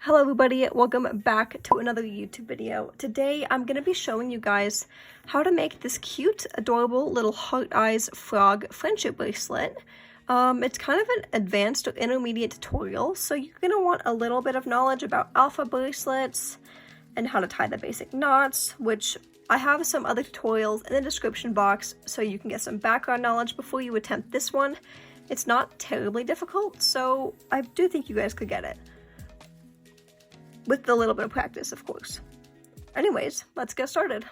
Hello everybody, welcome back to another YouTube video. Today I'm going to be showing you guys how to make this cute, adorable little heart eyes frog friendship bracelet. It's kind of an advanced or intermediate tutorial, so you're going to want a little bit of knowledge about alpha bracelets and how to tie the basic knots, which I have some other tutorials in the description box so you can get some background knowledge before you attempt this one. It's not terribly difficult, so I do think you guys could get it. With a little bit of practice, of course. Anyways, let's get started.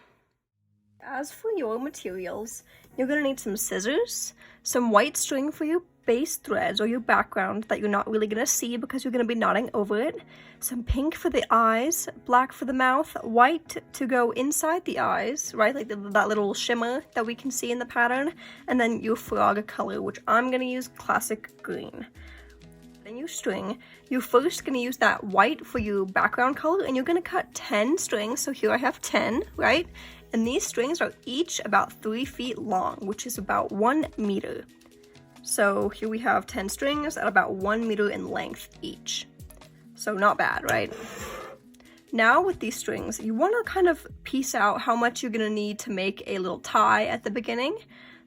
As for your materials, you're going to need some scissors, some white string for your base threads or your background that you're not really going to see because you're going to be knotting over it, some pink for the eyes, black for the mouth, white to go inside the eyes, right, like that little shimmer that we can see in the pattern, and then your frog color, which I'm going to use classic green. Then your string, you're first going to use that white for your background color, and you're going to cut 10 strings. So here I have 10, right? And these strings are each about 3 feet long, which is about 1 meter. So here we have 10 strings at about 1 meter in length each. So not bad, right? Now with these strings, you want to kind of piece out how much you're going to need to make a little tie at the beginning.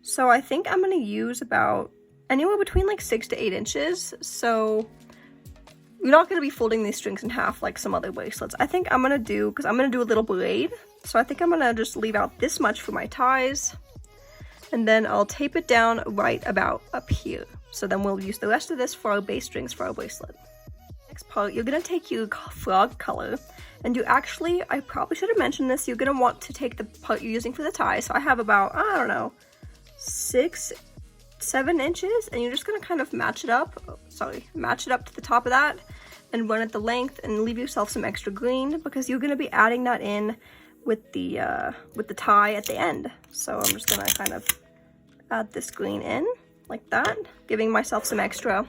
So I think I'm going to use about anywhere between like 6 to 8 inches, so you're not going to be folding these strings in half like some other bracelets. I think I'm going to do, because I'm going to do a little braid, so I think I'm going to just leave out this much for my ties, and then I'll tape it down right about up here. So then we'll use the rest of this for our base strings for our bracelet. Next part, you're going to take your frog color, and you actually, I probably should have mentioned this, you're going to want to take the part you're using for the tie. So I have about, I don't know, 7 inches, and you're just going to kind of match it up to the top of that and run it the length and leave yourself some extra green because you're going to be adding that in with the tie at the end. So I'm just going to kind of add this green in like that, giving myself some extra.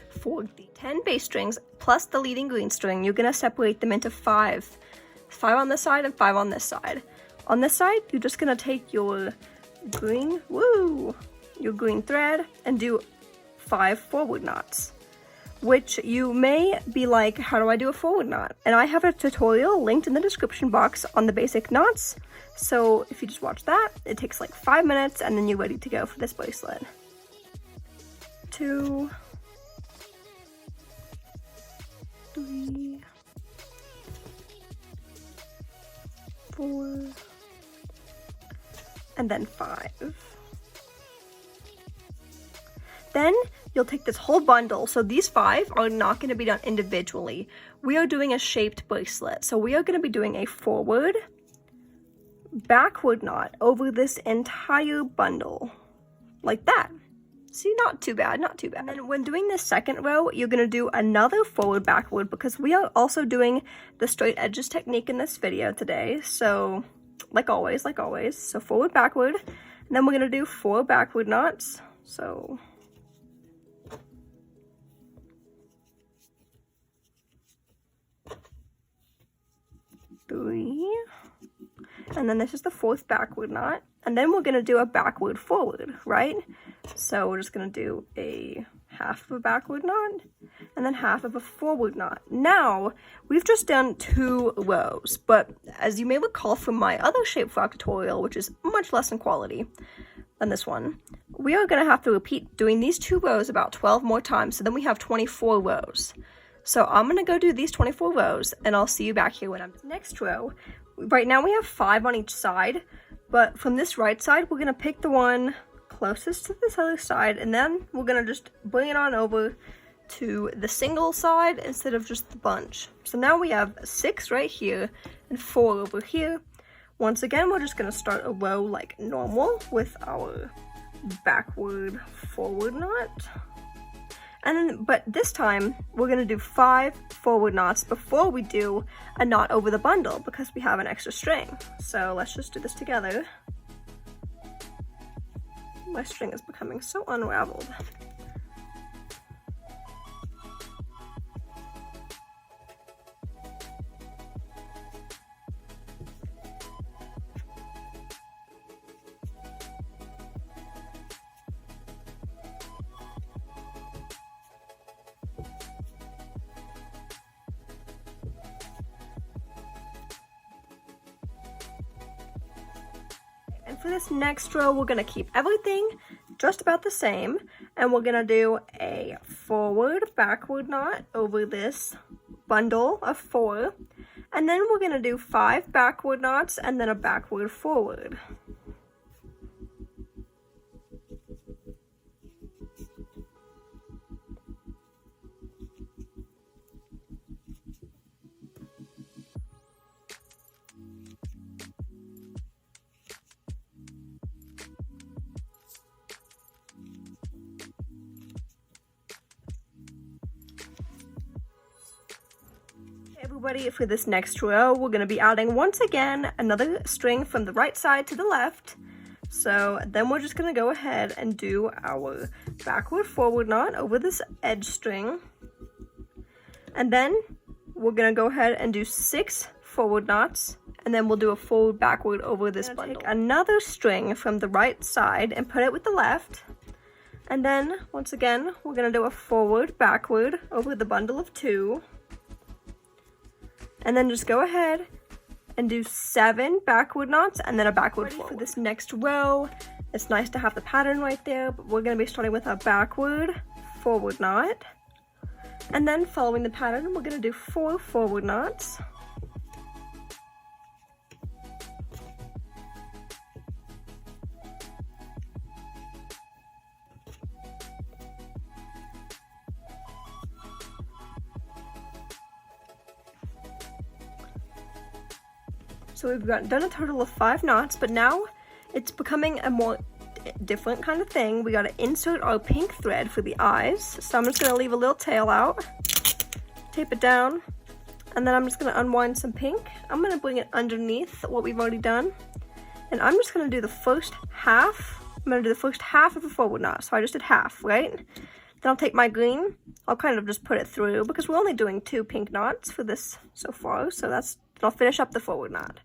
For the 10 base strings plus the leading green string, you're going to separate them into 5 on this side and 5 on this side. On this side, you're just going to take your green thread and do 5 forward knots, which you may be like, how do I do a forward knot? And I have a tutorial linked in the description box on the basic knots, so if you just watch that, it takes like 5 minutes and then you're ready to go for this bracelet. 2, 3, 4, and then 5. Then you'll take this whole bundle. So these 5 are not going to be done individually. We are doing a shaped bracelet. So we are going to be doing a forward, backward knot over this entire bundle. Like that. See, not too bad, not too bad. And then when doing this second row, you're going to do another forward, backward, because we are also doing the straight edges technique in this video today. So like always. So forward, backward. And then we're going to do 4 backward knots. So 3, and then this is the 4th backward knot, and then we're going to do a backward forward, right? So we're just going to do a half of a backward knot and then half of a forward knot. Now we've just done 2 rows, but as you may recall from my other shape frog tutorial, which is much less in quality than this one, we are going to have to repeat doing these 2 rows about 12 more times, so then we have 24 rows. So I'm going to go do these 24 rows, and I'll see you back here when I'm done. Next row, right now we have 5 on each side, but from this right side, we're going to pick the one closest to this other side, and then we're going to just bring it on over to the single side instead of just the bunch. So now we have 6 right here and 4 over here. Once again, we're just going to start a row like normal with our backward forward knot. And then, but this time, we're going to do 5 forward knots before we do a knot over the bundle because we have an extra string. So let's just do this together. My string is becoming so unraveled. For this next row, we're gonna keep everything just about the same, and we're gonna do a forward backward knot over this bundle of 4, and then we're gonna do 5 backward knots and then a backward forward. Everybody, for this next row, we're going to be adding once again another string from the right side to the left. So then we're just going to go ahead and do our backward forward knot over this edge string. And then we're going to go ahead and do 6 forward knots, and then we'll do a forward backward over this bundle. Take another string from the right side and put it with the left. And then once again, we're going to do a forward backward over the bundle of 2. And then just go ahead and do 7 backward knots and then a backward forward. For this next row, it's nice to have the pattern right there, but we're going to be starting with a backward forward knot. And then following the pattern, we're going to do 4 forward knots. So we've done a total of 5 knots, but now it's becoming a more different kind of thing. We got to insert our pink thread for the eyes. So I'm just going to leave a little tail out, tape it down, and then I'm just going to unwind some pink. I'm going to bring it underneath what we've already done, and I'm just going to do the first half. I'm going to do the first half of a forward knot. So I just did half, right? Then I'll take my green. I'll kind of just put it through because we're only doing 2 pink knots for this so far. So I'll finish up the forward knot.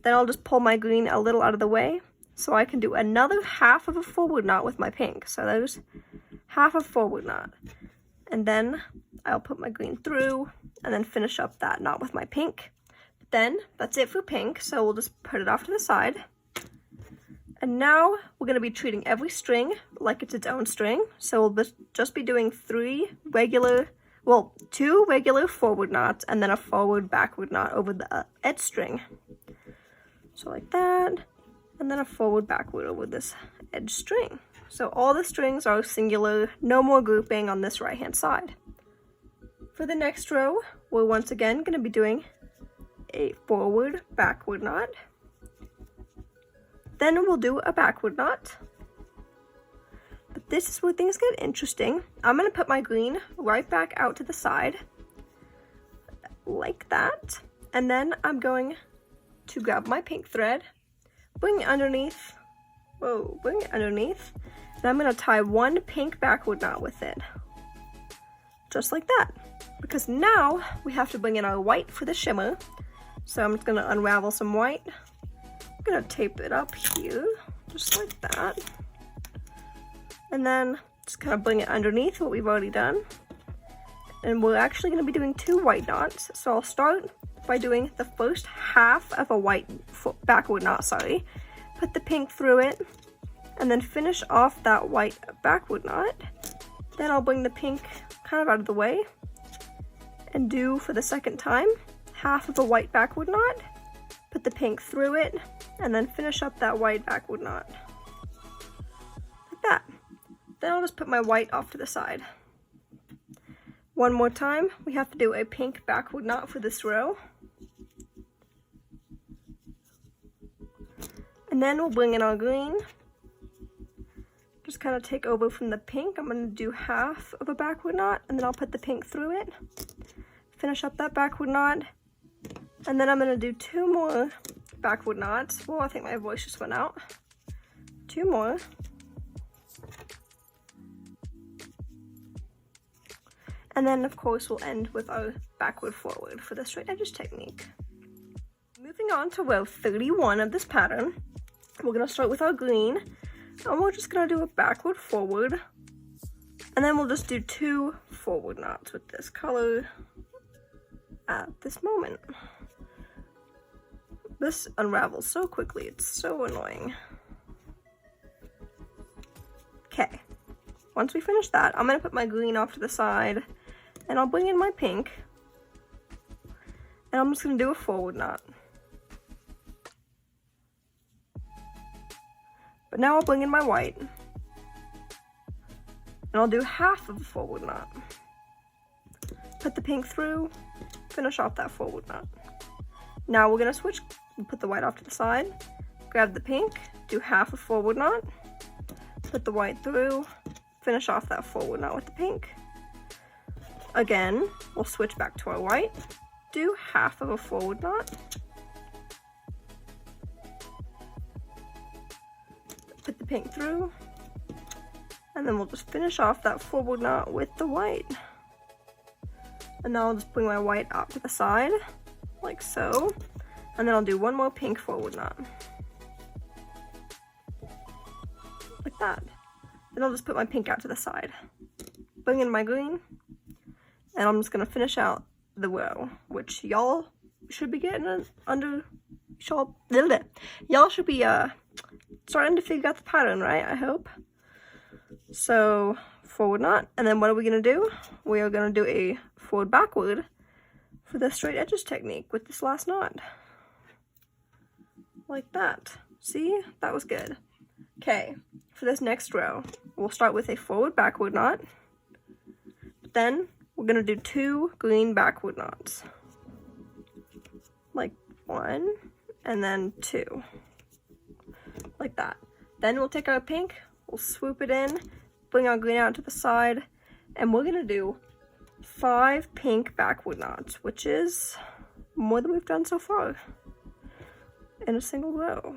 Then I'll just pull my green a little out of the way so I can do another half of a forward knot with my pink. So there's half a forward knot. And then I'll put my green through and then finish up that knot with my pink. Then that's it for pink, so we'll just put it off to the side. And now we're going to be treating every string like it's its own string. So we'll just be doing 2 regular forward knots and then a forward backward knot over the edge string. So like that, and then a forward backward over this edge string. So all the strings are singular, no more grouping on this right hand side. For the next row, we're once again going to be doing a forward backward knot. Then we'll do a backward knot. But this is where things get interesting. I'm going to put my green right back out to the side, like that. And then I'm going to grab my pink thread, bring it underneath, and I'm going to tie 1 pink backward knot with it. Just like that. Because now we have to bring in our white for the shimmer. So I'm just going to unravel some white. I'm going to tape it up here, just like that. And then just kind of bring it underneath what we've already done. And we're actually going to be doing 2 white knots. So I'll start by doing the first half of a white backward knot, put the pink through it, and then finish off that white backward knot. Then I'll bring the pink kind of out of the way and do, for the second time, half of a white backward knot, put the pink through it, and then finish up that white backward knot. Like that. Then I'll just put my white off to the side. One more time, we have to do a pink backward knot for this row. And then we'll bring in our green. Just kind of take over from the pink. I'm going to do half of a backward knot, and then I'll put the pink through it. Finish up that backward knot. And then I'm going to do 2 more backward knots. Well, I think my voice just went out. 2 more. And then, of course, we'll end with our backward forward for the straight edges technique. Moving on to row 31 of this pattern, we're going to start with our green, and we're just going to do a backward forward, and then we'll just do 2 forward knots with this color at this moment. This unravels so quickly, it's so annoying. Okay, once we finish that, I'm gonna put my green off to the side, and I'll bring in my pink, and I'm just gonna do a forward knot. But now I'll bring in my white, and I'll do half of a forward knot. Put the pink through, finish off that forward knot. Now we're gonna switch and put the white off to the side, grab the pink, do half a forward knot, put the white through, finish off that forward knot with the pink. Again, we'll switch back to our white, do half of a forward knot, put the pink through, and then we'll just finish off that forward knot with the white. And now I'll just bring my white out to the side, like so, and then I'll do one more pink forward knot. Like that. Then I'll just put my pink out to the side. Bring in my green, and I'm just gonna finish out the row, which y'all should be getting under, y'all should be starting to figure out the pattern, right? I hope. So, forward knot, and then what are we gonna do? We are gonna do a forward backward for the straight edges technique with this last knot. Like that. See? That was good. Okay, for this next row, we'll start with a forward backward knot. Then we're gonna do 2 green backward knots. Like 1 and then 2. Like that. Then we'll take our pink, we'll swoop it in, bring our green out to the side, and we're gonna do 5 pink backward knots, which is more than we've done so far in a single row.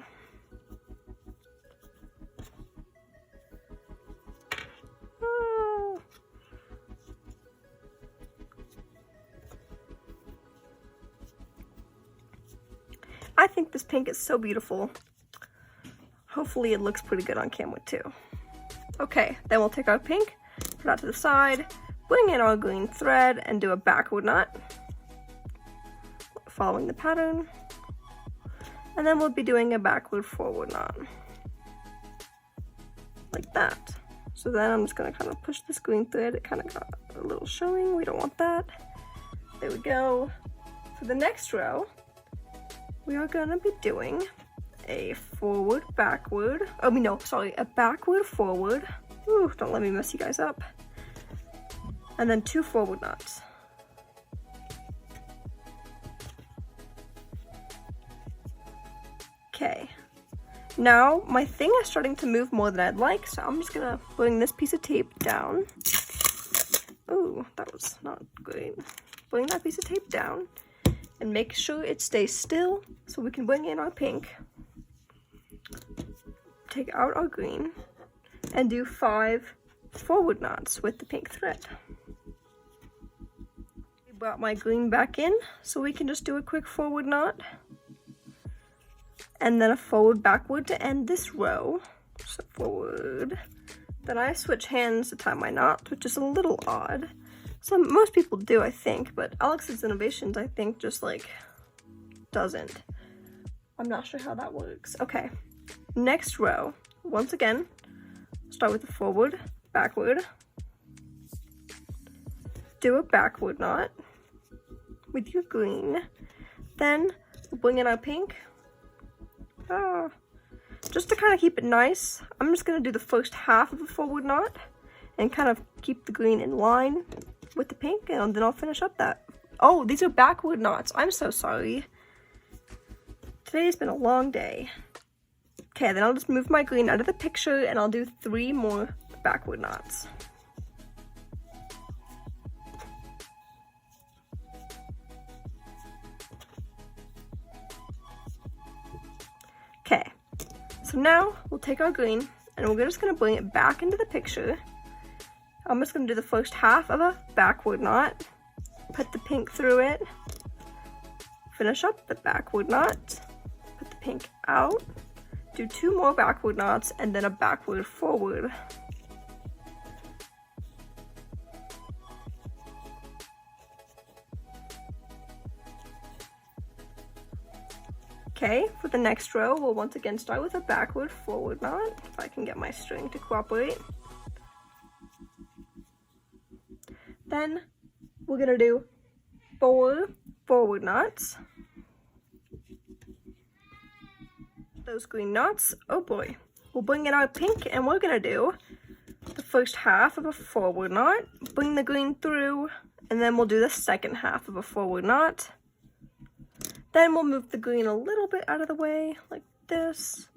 I think this pink is so beautiful. Hopefully it looks pretty good on camera too. Okay, then we'll take our pink, put that to the side, bring in our green thread, and do a backward knot, following the pattern. And then we'll be doing a backward forward knot. Like that. So then I'm just gonna kind of push this green thread. It kind of got a little showing. We don't want that. There we go. For the next row, we are gonna be doing a forward, backward. Oh, no, sorry, a backward, forward. Ooh, don't let me mess you guys up. And then 2 forward knots. Okay. Now, my thing is starting to move more than I'd like, so I'm just gonna bring this piece of tape down. Ooh, that was not great. Bring that piece of tape down and make sure it stays still so we can bring in our pink. Take out our green and do 5 forward knots with the pink thread. I brought my green back in so we can just do a quick forward knot. And then a forward backward to end this row. So forward. Then I switch hands to tie my knot, which is a little odd. So most people do, I think, but Alex's Innovations, I think, just like doesn't. I'm not sure how that works. Okay, next row. Once again, start with the forward, backward. Do a backward knot with your green. Then we'll bring in our pink. Just to kind of keep it nice, I'm just going to do the first half of a forward knot and kind of keep the green in line with the pink, and then I'll finish up that. Oh, these are backward knots. I'm so sorry. Today's been a long day. Okay, then I'll just move my green out of the picture and I'll do 3 more backward knots. Okay, so now we'll take our green and we're just gonna bring it back into the picture. I'm just gonna do the first half of a backward knot, put the pink through it, finish up the backward knot, put the pink out, do 2 more backward knots, and then a backward forward. Okay, for the next row, we'll once again start with a backward forward knot, if I can get my string to cooperate. Then we're gonna do 4 forward knots. Those green knots, oh boy. We'll bring in our pink and we're gonna do the first half of a forward knot, bring the green through, and then we'll do the second half of a forward knot. Then we'll move the green a little bit out of the way, like this,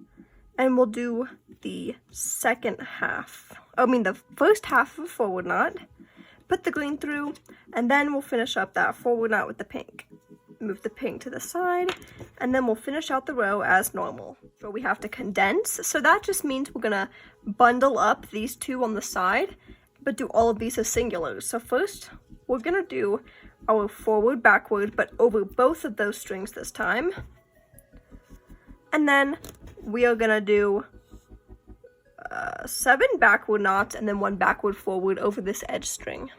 and we'll do the the first half of a forward knot, put the green through, and then we'll finish up that forward knot with the pink. Move the pink to the side, and then we'll finish out the row as normal. But we have to condense, so that just means we're gonna bundle up these two on the side, but do all of these as singulars. So first, we're gonna do our forward, backward, but over both of those strings this time. And then we are gonna do 7 backward knots and then 1 backward forward over this edge string.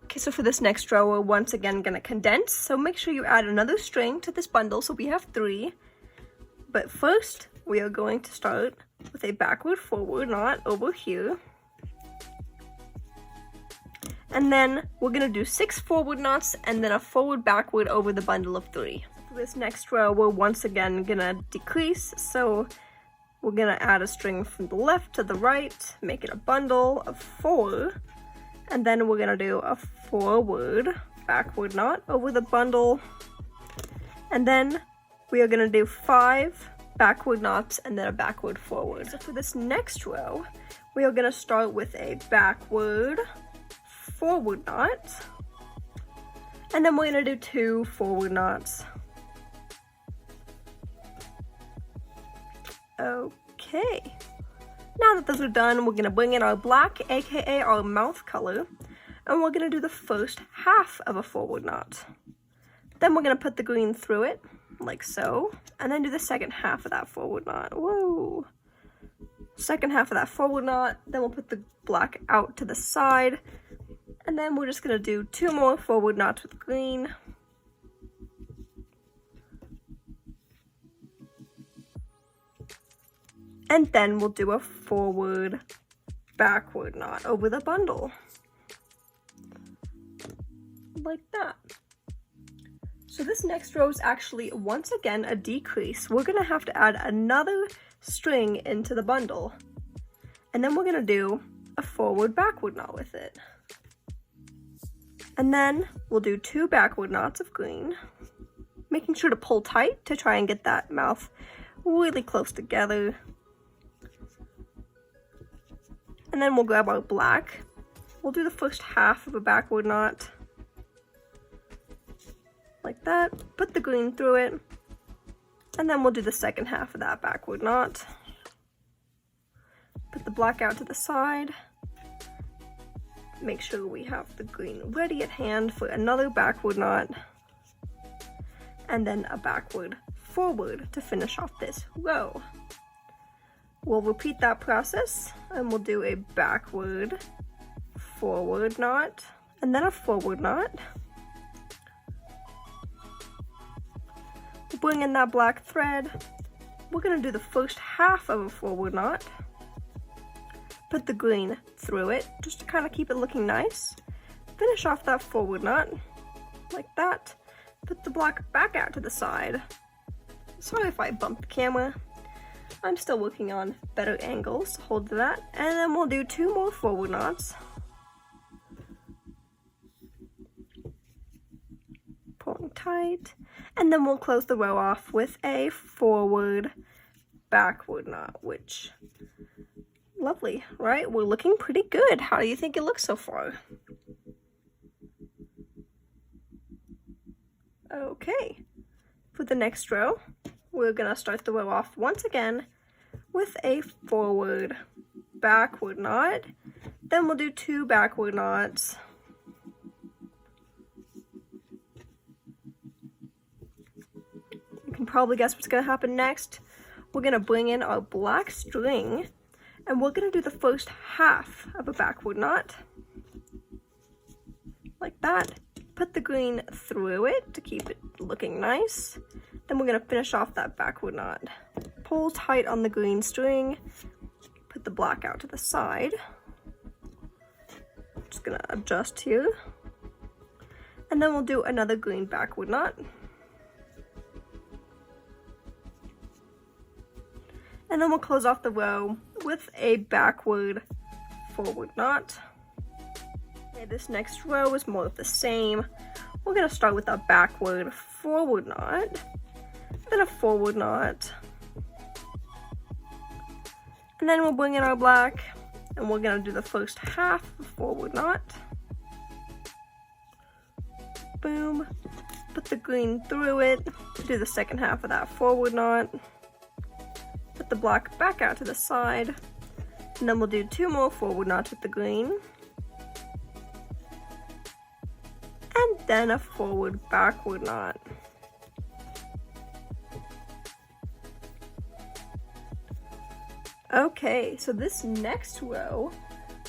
Okay, so for this next row, we're once again gonna condense, so make sure you add another string to this bundle, so we have 3. But first, we are going to start with a backward forward knot over here. And then we're gonna do 6 forward knots and then a forward backward over the bundle of 3. For this next row, we're once again gonna decrease, so we're gonna add a string from the left to the right, make it a bundle of 4. And then we're gonna do a forward backward knot over the bundle. And then we are gonna do 5 backward knots and then a backward forward. So for this next row, we are gonna start with a backward forward knot. And then we're gonna do 2 forward knots. Okay. Now that those are done, we're going to bring in our black, aka our mouth color, and we're going to do the first half of a forward knot. Then we're going to put the green through it, like so, and then do the second half of that forward knot. Whoa! Second half of that forward knot, then we'll put the black out to the side, and then we're just going to do 2 more forward knots with green. And then we'll do a forward backward knot over the bundle. Like that. So this next row is actually, once again, a decrease. We're gonna have to add another string into the bundle. And then we're gonna do a forward backward knot with it. And then we'll do 2 backward knots of green, making sure to pull tight to try and get that mouth really close together. And then we'll grab our black. We'll do the first half of a backward knot. Like that. Put the green through it. And then we'll do the second half of that backward knot. Put the black out to the side. Make sure we have the green ready at hand for another backward knot. And then a backward forward to finish off this row. We'll repeat that process and we'll do a backward forward knot and then a forward knot. We'll bring in that black thread. We're going to do the first half of a forward knot. Put the green through it just to kind of keep it looking nice. Finish off that forward knot like that. Put the black back out to the side. Sorry if I bumped the camera. I'm still working on better angles, hold to that, and then we'll do 2 more forward knots. Pulling tight, and then we'll close the row off with a forward backward knot, which, lovely, right? We're looking pretty good. How do you think it looks so far? Okay, for the next row, we're gonna start the row off once again with a forward backward knot. Then we'll do 2 backward knots. You can probably guess what's gonna happen next. We're gonna bring in our black string and we're gonna do the first half of a backward knot. Like that. Put the green through it to keep it looking nice. Then we're going to finish off that backward knot. Pull tight on the green string, put the black out to the side. Just going to adjust here. And then we'll do another green backward knot. And then we'll close off the row with a backward forward knot. Okay, this next row is more of the same. We're going to start with a backward forward knot, then a forward knot, and then we'll bring in our black, and we're going to do the first half of forward knot. Boom. Put the green through it, do the second half of that forward knot, put the black back out to the side, and then we'll do 2 more forward knots with the green, and then a forward backward knot. Okay, so this next row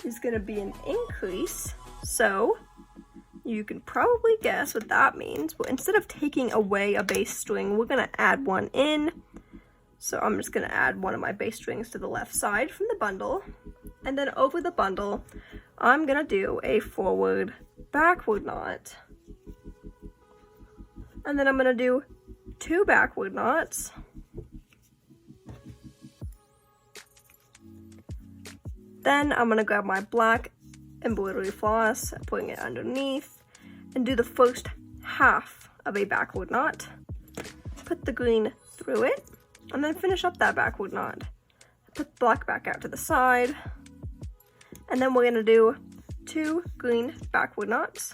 is going to be an increase, so you can probably guess what that means. But instead of taking away a bass string, we're going to add one in. So I'm just going to add one of my bass strings to the left side from the bundle, and then over the bundle I'm going to do a forward backward knot, and then I'm going to do 2 backward knots, then I'm going to grab my black embroidery floss, putting it underneath, and do the first half of a backward knot, put the green through it, and then finish up that backward knot. Put the black back out to the side, and then we're going to do 2 green backward knots.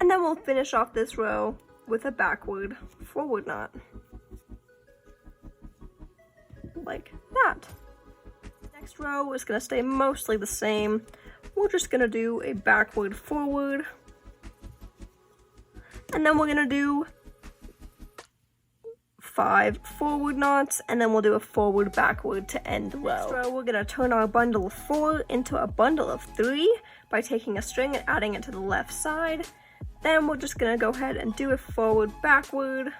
And then we'll finish off this row with a backward forward knot. Like that. Next row is going to stay mostly the same. We're just going to do a backward forward. And then we're going to do 5 forward knots, and then we'll do a forward backward to end the row. Next row, we're going to turn our bundle of 4 into a bundle of 3 by taking a string and adding it to the left side. Then we're just going to go ahead and do a forward backward,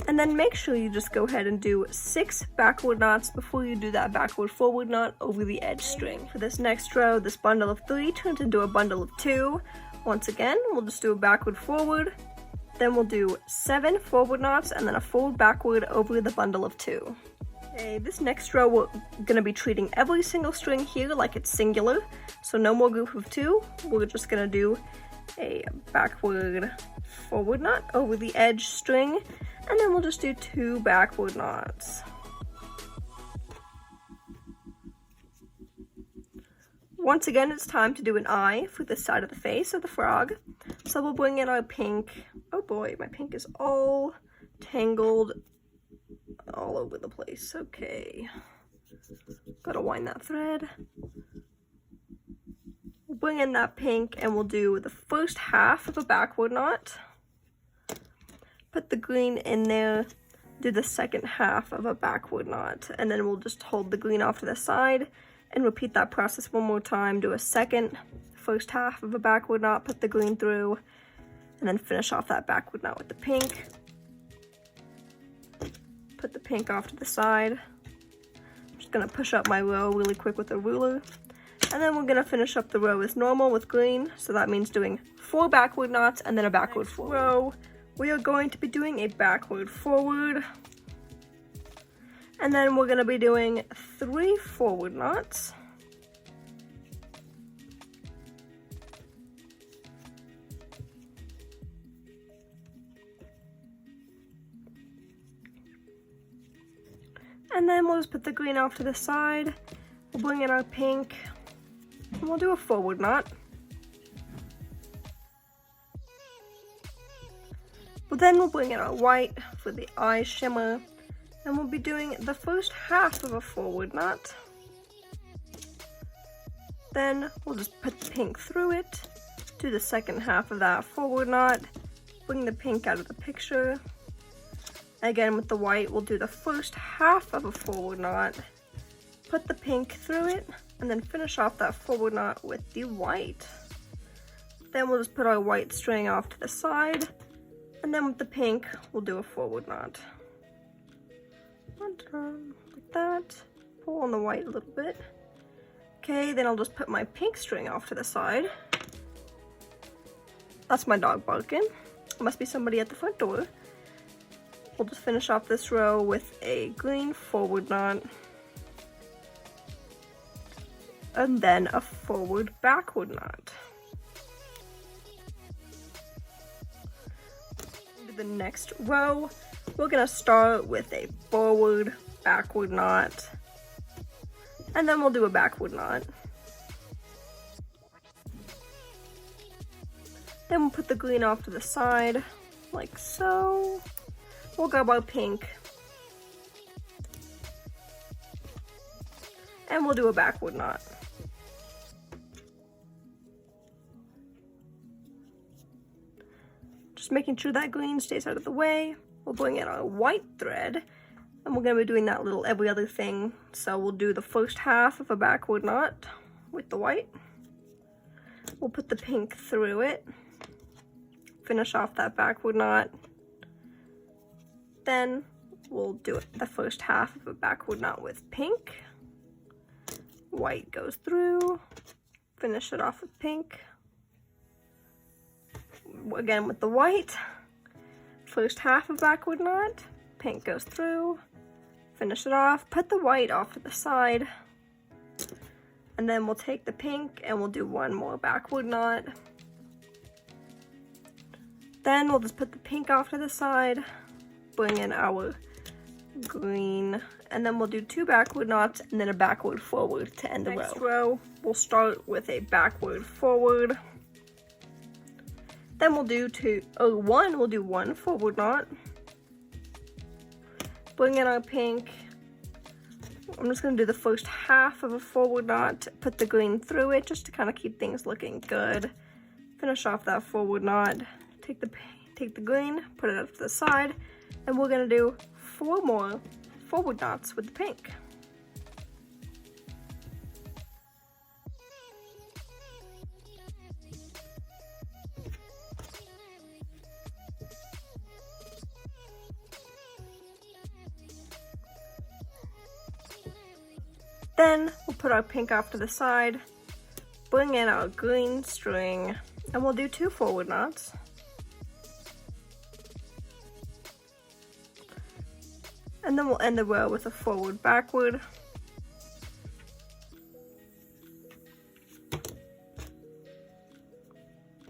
and then make sure you just go ahead and do 6 backward knots before you do that backward forward knot over the edge string. For this next row, this bundle of 3 turns into a bundle of 2. Once again, we'll just do a backward forward, then we'll do 7 forward knots, and then a forward backward over the bundle of 2. Okay, this next row we're going to be treating every single string here like it's singular, so no more group of 2. We're just going to do a backward forward knot over the edge string, and then we'll just do 2 backward knots. Once again, it's time to do an eye for this side of the face of the frog. So we'll bring in our pink. Oh boy, my pink is all tangled all over the place. Okay. Gotta wind that thread. We'll bring in that pink and we'll do the first half of a backward knot. Put the green in there, do the second half of a backward knot, and then we'll just hold the green off to the side and repeat that process one more time. Do a first half of a backward knot, put the green through, and then finish off that backward knot with the pink. Put the pink off to the side. I'm just gonna push up my row really quick with a ruler. And then we're gonna finish up the row as normal with green. So that means doing 4 backward knots and then a backward forward row. We are going to be doing a backward forward. And then we're going to be doing 3 forward knots. And then we'll just put the green off to the side. We'll bring in our pink, and we'll do a forward knot. But then we'll bring in our white for the eye shimmer, and we'll be doing the first half of a forward knot. Then we'll just put the pink through it, do the second half of that forward knot, bring the pink out of the picture. Again with the white, we'll do the first half of a forward knot, put the pink through it, and then finish off that forward knot with the white. Then we'll just put our white string off to the side, and then with the pink, we'll do a forward knot. Like that. Pull on the white a little bit. Okay, then I'll just put my pink string off to the side. That's my dog barking. Must be somebody at the front door. We'll just finish off this row with a green forward knot. And then a forward backward knot. The next row, we're gonna start with a forward backward knot, and then we'll do a backward knot. Then we'll put the green off to the side, like so. We'll grab our pink, and we'll do a backward knot. Just making sure that green stays out of the way. We'll bring in our white thread, and we're gonna be doing that little every other thing. So we'll do the first half of a backward knot with the white. We'll put the pink through it, finish off that backward knot. Then we'll do the first half of a backward knot with pink. White goes through, finish it off with pink. Again with the white, first half of backward knot, pink goes through, finish it off, put the white off to the side, and then we'll take the pink and we'll do one more backward knot. Then we'll just put the pink off to the side, bring in our green, and then we'll do two backward knots and then a backward forward to end the row. Next row, we'll start with a backward forward. Then we'll do one forward knot. Bring in our pink. I'm just gonna do the first half of a forward knot, put the green through it just to kind of keep things looking good. Finish off that forward knot. Take the green, put it up to the side, and we're gonna do 4 more forward knots with the pink. Then we'll put our pink off to the side, bring in our green string, and we'll do 2 forward knots. And then we'll end the row with a forward backward.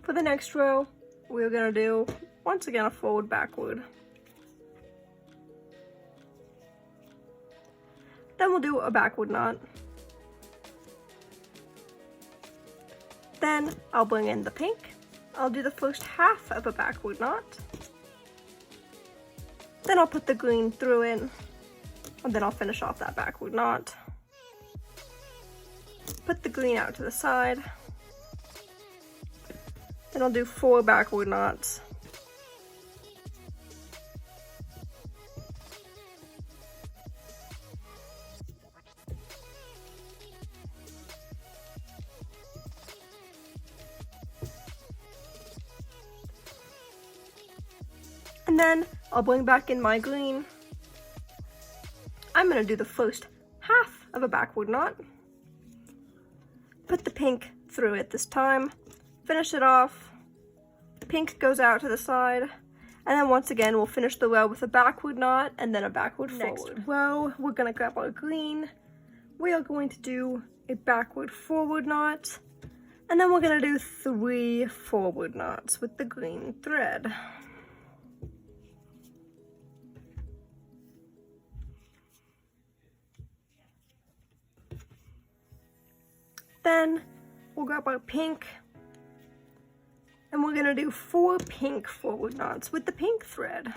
For the next row, we're gonna do, once again, a forward backward. Then we'll do a backward knot. Then I'll bring in the pink. I'll do the first half of a backward knot. Then I'll put the green through it, and then I'll finish off that backward knot. Put the green out to the side. Then I'll do 4 backward knots. And then I'll bring back in my green. I'm gonna do the first half of a backward knot. Put the pink through it this time. Finish it off. Pink goes out to the side. And then once again, we'll finish the row with a backward knot and then a backward forward. Next row, we're gonna grab our green. We are going to do a backward forward knot. And then we're gonna do 3 forward knots with the green thread. Then we'll grab our pink, and we're gonna do 4 pink forward knots with the pink thread.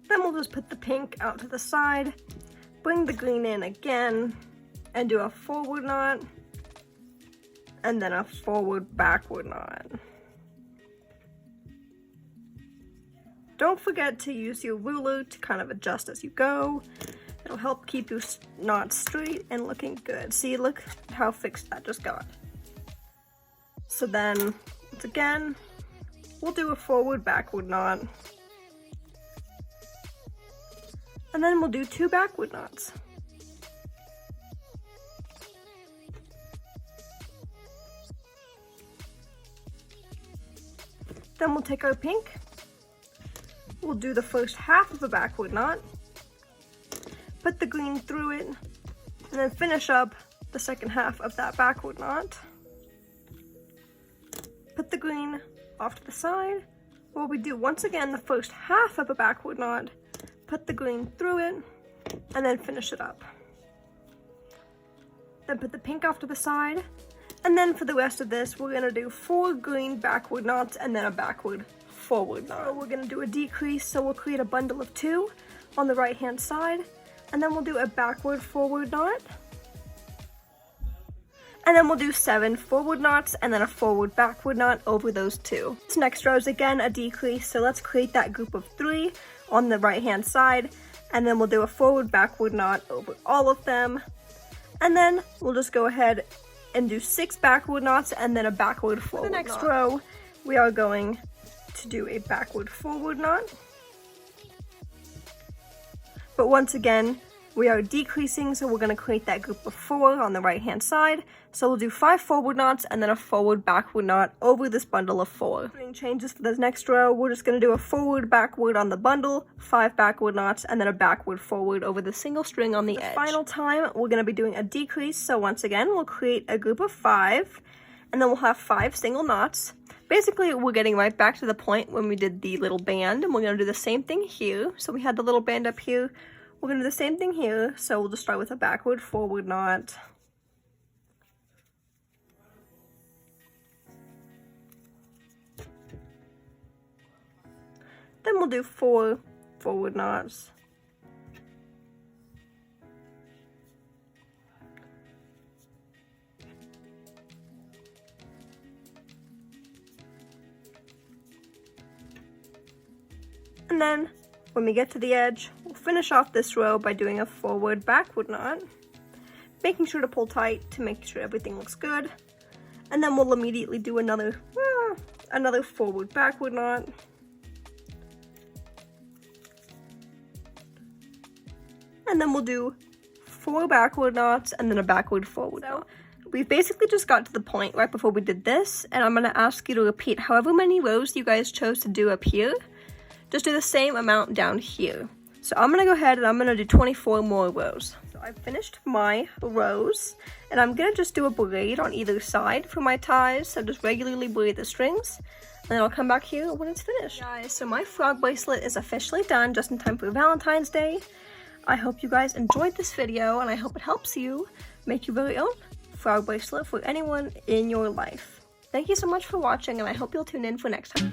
Then we'll just put the pink out to the side, bring the green in again, and do a forward knot, and then a forward backward knot. Don't forget to use your ruler to kind of adjust as you go. It'll help keep your knot straight and looking good. See, look how fixed that just got. So then, once again, we'll do a forward backward knot. And then we'll do 2 backward knots. Then we'll take our pink. We'll do the first half of a backward knot, put the green through it, and then finish up the second half of that backward knot. Put the green off to the side, where we do once again the first half of a backward knot, put the green through it, and then finish it up. Then put the pink off to the side, and then for the rest of this, we're gonna do 4 green backward knots and then a backward forward knot. So we're gonna do a decrease, so we'll create a bundle of 2 on the right hand side, and then we'll do a backward forward knot, and then we'll do 7 forward knots and then a forward backward knot over those 2. This next row is again a decrease, so let's create that group of 3 on the right hand side, and then we'll do a forward backward knot over all of them, and then we'll just go ahead and do 6 backward knots and then a backward forward knot. For the next row, we are going to do a backward forward knot, but once again we are decreasing, so we're going to create that group of 4 on the right hand side. So we'll do 5 forward knots and then a forward backward knot over this bundle of 4. Doing changes for this next row, we're just going to do a forward backward on the bundle, 5 backward knots, and then a backward forward over the single string on the edge. Final time, we're going to be doing a decrease, so once again we'll create a group of 5, and then we'll have 5 single knots. Basically, we're getting right back to the point when we did the little band, and we're going to do the same thing here. So we had the little band up here. We're going to do the same thing here, so we'll just start with a backward forward knot. Then we'll do 4 forward knots. And then when we get to the edge, we'll finish off this row by doing a forward backward knot, making sure to pull tight to make sure everything looks good. And then we'll immediately do another forward backward knot. And then we'll do 4 backward knots and then a backward forward knot. We've basically just got to the point right before we did this, and I'm going to ask you to repeat however many rows you guys chose to do up here. Just do the same amount down here. So I'm going to go ahead and I'm going to do 24 more rows. So I've finished my rows, and I'm going to just do a braid on either side for my ties. So just regularly braid the strings, and then I'll come back here when it's finished. Guys, so my frog bracelet is officially done just in time for Valentine's Day. I hope you guys enjoyed this video, and I hope it helps you make your very own frog bracelet for anyone in your life. Thank you so much for watching, and I hope you'll tune in for next time.